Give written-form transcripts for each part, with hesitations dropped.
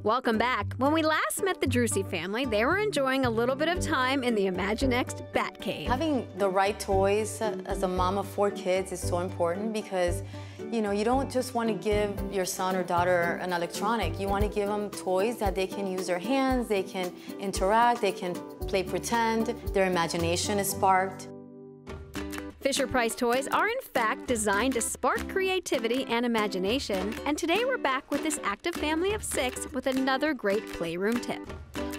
Welcome back. When we last met the Drusi family, they were enjoying a little bit of time in the Imaginext Bat Cave. Having the right toys as a mom of 4 kids is so important because, you know, you don't just want to give your son or daughter an electronic. You want to give them toys that they can use their hands, they can interact, they can play pretend, their imagination is sparked. Fisher-Price toys are in fact designed to spark creativity and imagination, and today we're back with this active family of 6 with another great Playroom tip.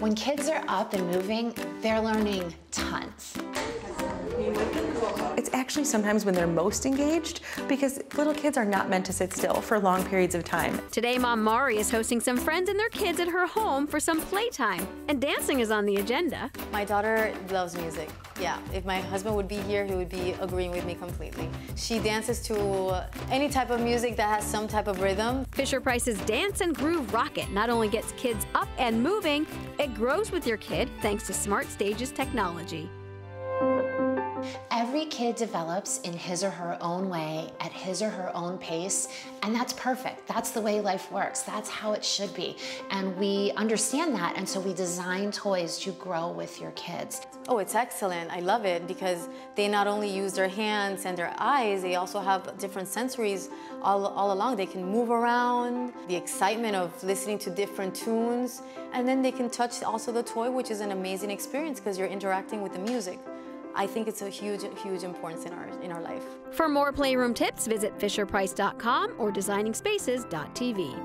When kids are up and moving, they're learning tons. It's actually sometimes when they're most engaged because little kids are not meant to sit still for long periods of time. Today, Mom Mari is hosting some friends and their kids at her home for some playtime, and dancing is on the agenda. My daughter loves music. Yeah, if my husband would be here, he would be agreeing with me completely. She dances to any type of music that has some type of rhythm. Fisher-Price's Dance Groove Rockit not only gets kids up and moving, it grows with your kid thanks to Smart Stage's technology. Every kid develops in his or her own way, at his or her own pace, and that's perfect. That's the way life works. That's how it should be. And we understand that, and so we design toys to grow with your kids. Oh, it's excellent. I love it because they not only use their hands and their eyes, they also have different sensories all along. They can move around, the excitement of listening to different tunes, and then they can touch also the toy, which is an amazing experience because you're interacting with the music. I think it's a huge importance in our life. For more Playroom tips, visit fisherprice.com or designingspaces.tv.